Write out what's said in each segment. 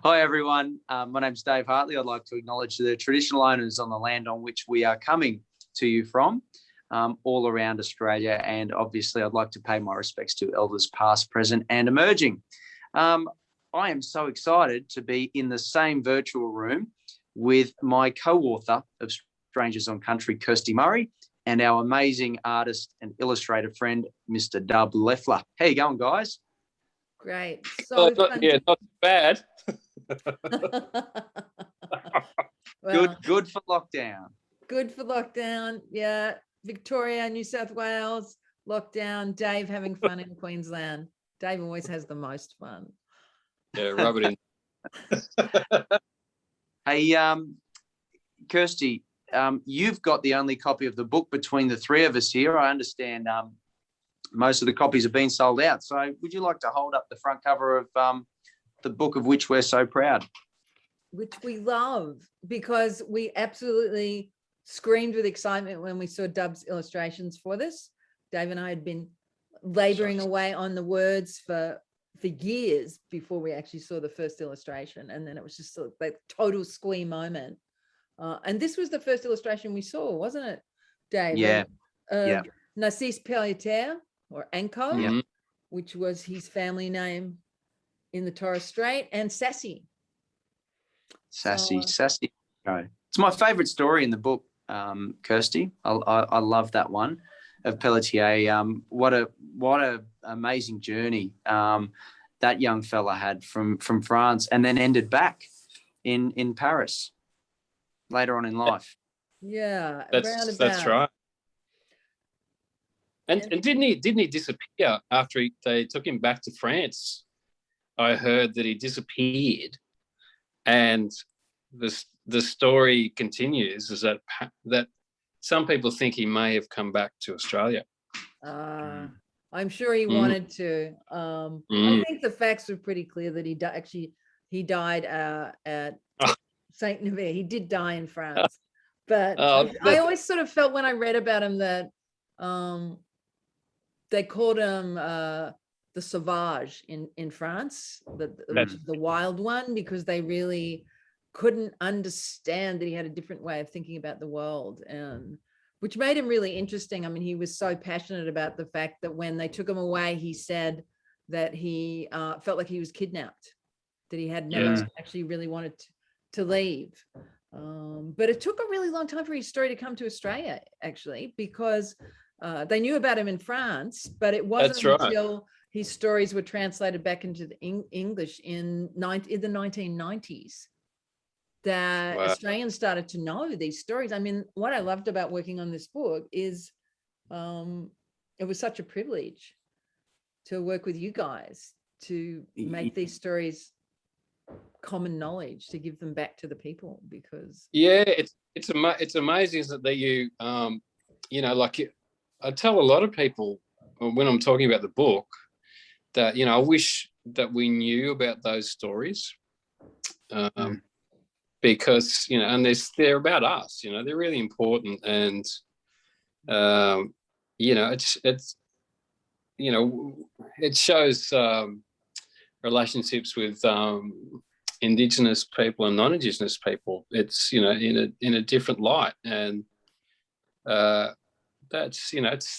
Hi, everyone. My name's Dave Hartley. I'd like to acknowledge the traditional owners on the land on which we are coming to you from, all around Australia. And obviously, I'd like to pay my respects to elders past, present, and emerging. I am so excited to be in the same virtual room with my co-author of Strangers on Country, Kirsty Murray, and our amazing artist and illustrator friend, Mr. Dub Leffler. How you going, guys? Great. So not bad. Well, Good for lockdown. Good for lockdown. Yeah. Victoria, New South Wales, lockdown. Dave having fun in Queensland. Dave always has the most fun. Yeah, rub it in. Hey, Kirsty, you've got the only copy of the book between the three of us here. I understand most of the copies have been sold out. So would you like to hold up the front cover of the book of which we're so proud? Which we love, because we absolutely screamed with excitement when we saw Dub's illustrations for this. Dave and I had been laboring away on the words for years before we actually saw the first illustration. And then it was just sort of like total squee moment. And this was the first illustration we saw, wasn't it, Dave? Yeah. Yeah. Narcisse Pelletier, or Anko, Yeah. which was his family name in the Torres Strait, and Sassy. Sassy. It's my favourite story in the book, Kirsty. I love that one of Pelletier. What a amazing journey that young fella had from France, and then ended back in Paris later on in life. Yeah, that's right. And didn't he disappear after they took him back to France? I heard that he disappeared, and the story continues is that some people think he may have come back to Australia. I'm sure he wanted to. I think the facts are pretty clear that he died at Saint Nevers. He did die in France, but I always sort of felt when I read about him that they called him the Sauvage in France, the wild one, because they really couldn't understand that he had a different way of thinking about the world, and which made him really interesting. I mean, he was so passionate about the fact that when they took him away, he said that he felt like he was kidnapped, that he had never actually really wanted to leave. But it took a really long time for his story to come to Australia, actually, because they knew about him in France, but it wasn't until his stories were translated back into the English in the 1990s that Australians started to know these stories. I mean, what I loved about working on this book is it was such a privilege to work with you guys to make these stories common knowledge, to give them back to the people, because it's amazing that you I tell a lot of people when I'm talking about the book that I wish that we knew about those stories, because and they're about us. They're really important, and it shows relationships with Indigenous people and non-Indigenous people. It's in a different light, and that's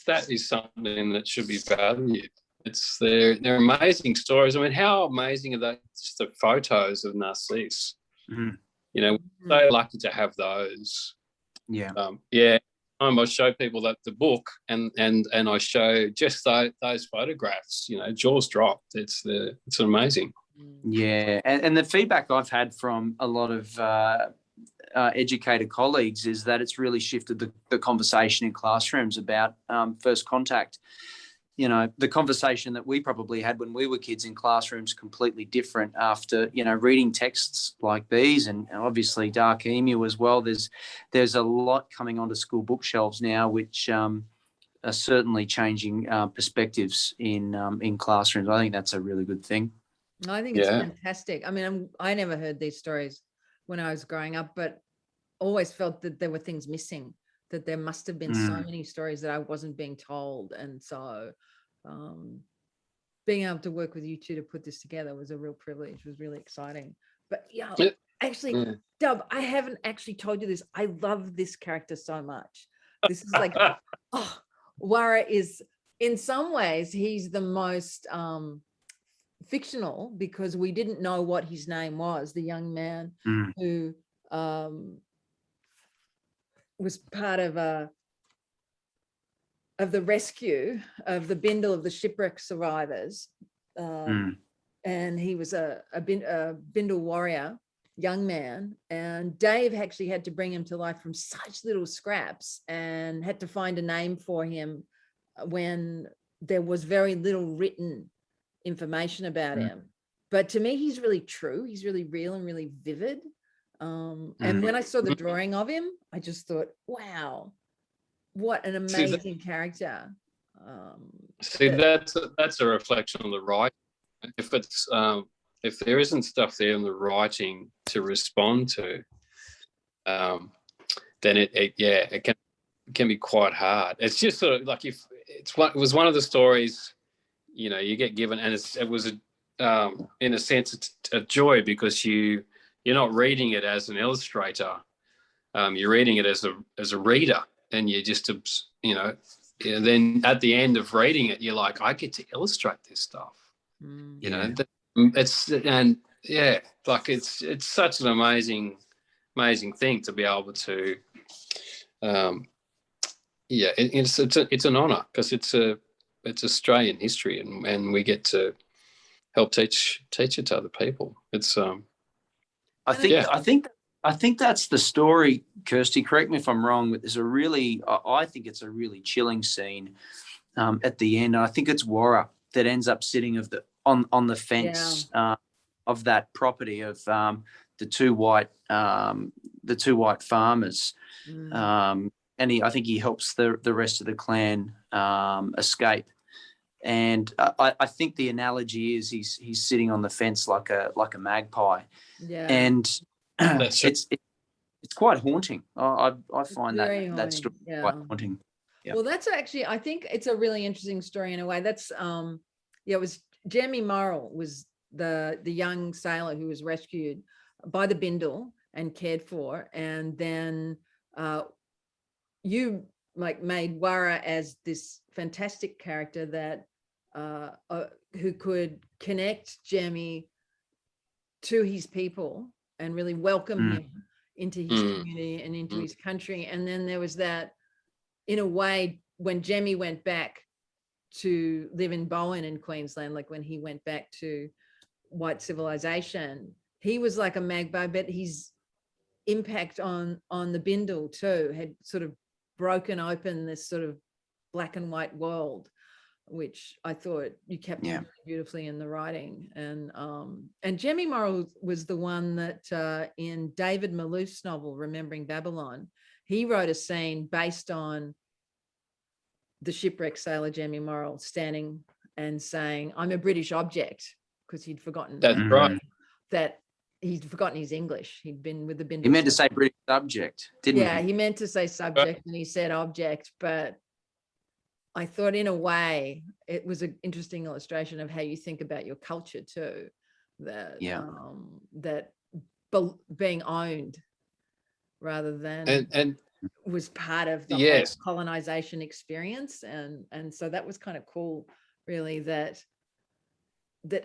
that is something that should be valued. They're amazing stories. I mean, how amazing are those, just the photos of Narcisse? We're so lucky to have those. I show people that the book, and I show just those photographs. Jaws dropped. It's amazing. Yeah, and the feedback I've had from a lot of educated colleagues is that it's really shifted the conversation in classrooms about first contact. The conversation that we probably had when we were kids in classrooms completely different after, reading texts like these, and obviously Dark Emu as well. There's a lot coming onto school bookshelves now, which are certainly changing perspectives in classrooms. I think that's a really good thing. I think it's fantastic. I mean, I never heard these stories when I was growing up, but always felt that there were things missing, that there must have been so many stories that I wasn't being told. And so being able to work with you two to put this together was a real privilege. It was really exciting. But yeah, Yeah. actually, Dub, I haven't actually told you this. I love this character so much. This is like, oh, Wara is, in some ways, he's the most fictional, because we didn't know what his name was, the young man who was part of the rescue of the Bindle, of the shipwreck survivors. And he was a Bindle warrior, young man. And Dave actually had to bring him to life from such little scraps, and had to find a name for him when there was very little written information about him. But to me, he's really true. He's really real and really vivid. And when I saw the drawing of him, I just thought, wow, what an amazing character. That's a reflection on the writing. If there isn't stuff there in the writing to respond to, then it can be quite hard. It's just sort of like, if it was one of the stories, you get given, and it was in a sense it's a joy, because you're not reading it as an illustrator, you're reading it as a reader, and you just then at the end of reading it, you're like, I get to illustrate this stuff. It's such an amazing thing to be able to it's an honor, because it's Australian history, and we get to help teach it to other people. It's I think that's the story, Kirsty. Correct me if I'm wrong, but I think it's a really chilling scene at the end. And I think it's Wara that ends up sitting on the fence of that property of the two white farmers. And I think he helps the rest of the clan escape. And I think the analogy is he's sitting on the fence like a magpie. Yeah. And it's quite haunting. I find that story quite haunting. Yeah. Well, that's actually, I think it's a really interesting story in a way. That's it was Jeremy Morrill was the young sailor who was rescued by the Bindle and cared for, and then you made Wara as this fantastic character that who could connect Jeremy to his people and really welcome him into his community and into his country. And then there was that, in a way, when Jeremy went back to live in Bowen in Queensland, like when he went back to white civilization, he was like a magpie, but his impact on the Bindle too had sort of broken open this sort of black and white world, which I thought you captured beautifully in the writing. And Jeremy Morrill was the one that in David Malouf's novel Remembering Babylon, he wrote a scene based on the shipwrecked sailor Jeremy Morrill standing and saying, "I'm a British object," because he'd forgotten. That's right. That he'd forgotten his English. He'd been with the Bindle. He meant to say British subject, didn't he? Yeah, he meant to say subject and he said object, but I thought in a way it was an interesting illustration of how you think about your culture too, that that being owned rather than and was part of the whole colonization experience. And so that was kind of cool, really, that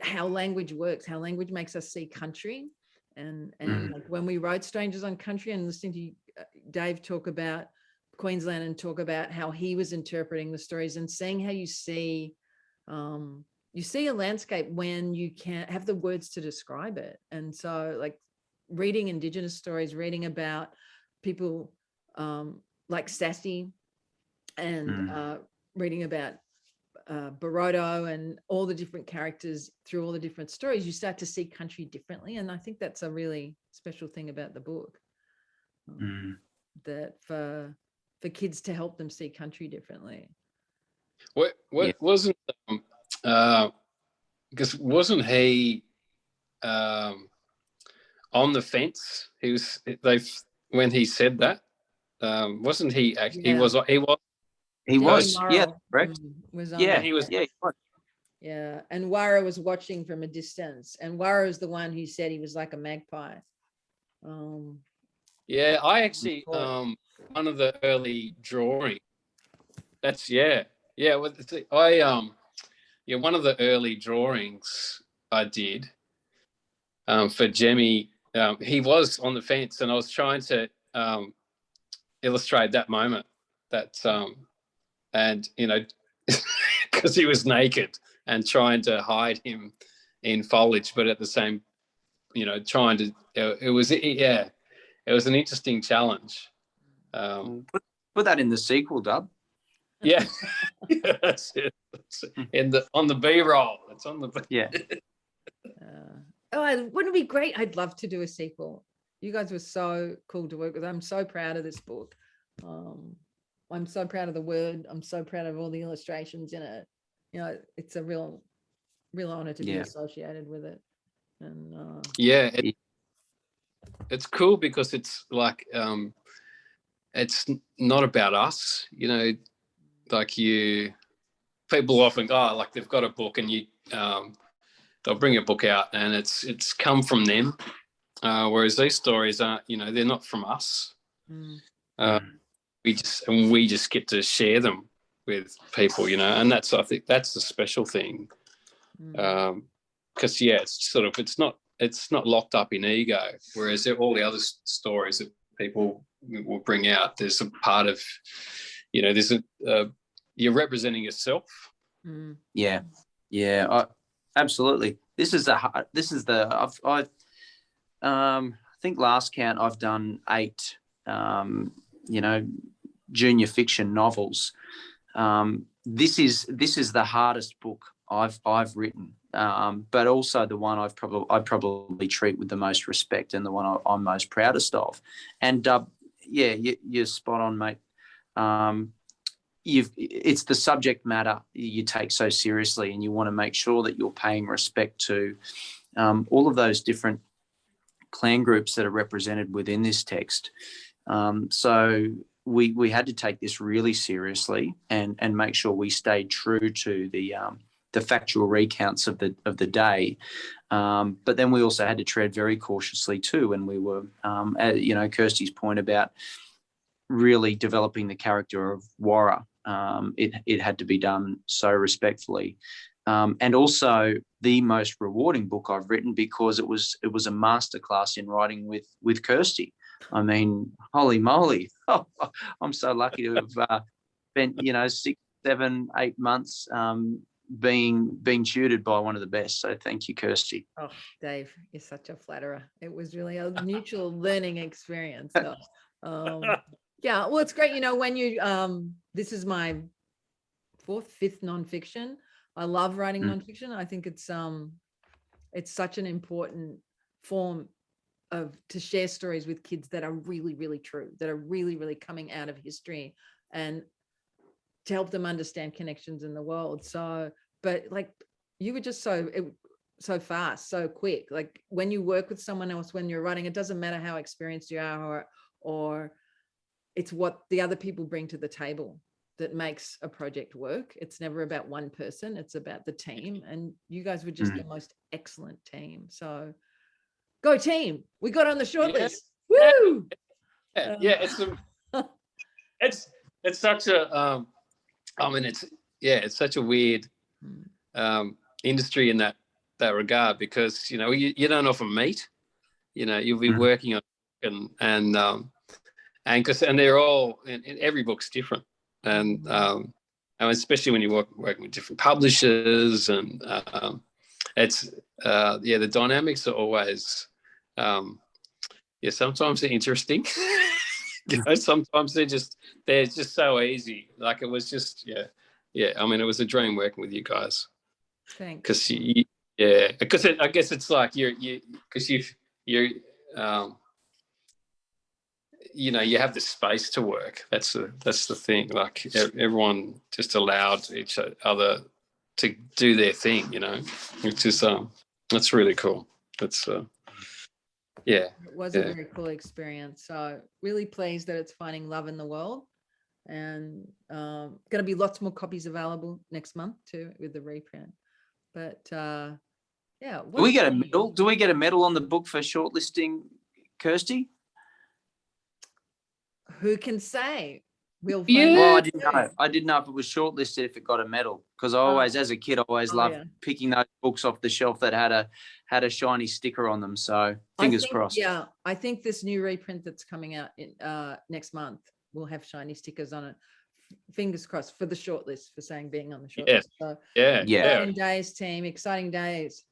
how language works, how language makes us see country. And like when we wrote Strangers on Country and listening to Dave talk about Queensland and talk about how he was interpreting the stories and seeing how you see a landscape when you can't have the words to describe it. And so like reading Indigenous stories, reading about people like Sassy and reading about Barodo and all the different characters through all the different stories, you start to see country differently. And I think that's a really special thing about the book, that for kids to help them see country differently. What wasn't because wasn't he on the fence? He was when he said that, wasn't he actually? He was He was, yeah, correct. Was Yeah, he was. Yeah, he was. Yeah. And Warra was watching from a distance, and Warra is the one who said he was like a magpie. Yeah, I actually one of the early drawing. That's yeah. Well, one of the early drawings I did for Jemmy. He was on the fence, and I was trying to illustrate that moment. That and because he was naked and trying to hide him in foliage, but at the same, trying to. It was an interesting challenge. Put that in the sequel, Dub. Yeah, that's it. On the B-roll. It's on the B. Yeah. Wouldn't it be great? I'd love to do a sequel. You guys were so cool to work with. I'm so proud of this book. I'm so proud of the word. I'm so proud of all the illustrations in it. It's a real honor to be associated with it. And it's cool because it's like it's not about us. Like people often go, like they've got a book and they'll bring a book out and it's come from them. Whereas these stories aren't, they're not from us. We just get to share them with people, and I think that's the special thing. Because it's not locked up in ego. Whereas all the other stories that people will bring out, there's a part of, you're representing yourself. Yeah, absolutely. I think last count I've done 8, junior fiction novels. This is the hardest book I've written, but also the one I probably treat with the most respect and the one I'm most proudest of. And you're spot on, mate. It's the subject matter you take so seriously, and you want to make sure that you're paying respect to all of those different clan groups that are represented within this text. So we had to take this really seriously and make sure we stayed true to the factual recounts of the day. But then we also had to tread very cautiously too. And we were, Kirsty's point about really developing the character of Warra. It had to be done so respectfully. And also the most rewarding book I've written, because it was a masterclass in writing with Kirsty. I mean, holy moly! Oh, I'm so lucky to have spent 6, 7, 8 months being tutored by one of the best. So thank you, Kirsty. Oh, Dave, you're such a flatterer. It was really a mutual learning experience. So, yeah, well, it's great. When you this is my 4th, 5th nonfiction. I love writing nonfiction. I think it's such an important form to share stories with kids that are really, really true, that are really, really coming out of history, and to help them understand connections in the world. So, but like you were just so fast, so quick. Like when you work with someone else, when you're writing, it doesn't matter how experienced you are, or it's what the other people bring to the table that makes a project work. It's never about one person, it's about the team. And you guys were just the most excellent team. So go team. We got on the shortlist. Yeah. Woo! It's such a it's such a weird industry in that regard, because you don't often meet. You'll be working on and they're all, and every book's different, and especially when you're working with different publishers, and it's the dynamics are always sometimes they're interesting. Sometimes they're just so easy. Like it was just I mean, it was a dream working with you guys. Thanks. Because I guess it's like you have the space to work. That's the thing. Like everyone just allowed each other to do their thing, which is that's really cool. That's it was a very cool experience. So really pleased that it's finding love in the world, and going to be lots more copies available next month too with the reprint. But yeah. Do we get a medal? Do we get a medal on the book for shortlisting, Kirsty? Who can say? We'll find Yeah. Well, I out didn't soon. know. I didn't know if it was shortlisted, if it got a medal, because I always, as a kid, I always loved yeah. picking those books off the shelf that had a shiny sticker on them. So fingers crossed. Yeah, I think this new reprint that's coming out in next month will have shiny stickers on it. Fingers crossed for the shortlist, for saying being on the shortlist. Yes. So Yeah. Yeah. exciting days, team. Exciting days.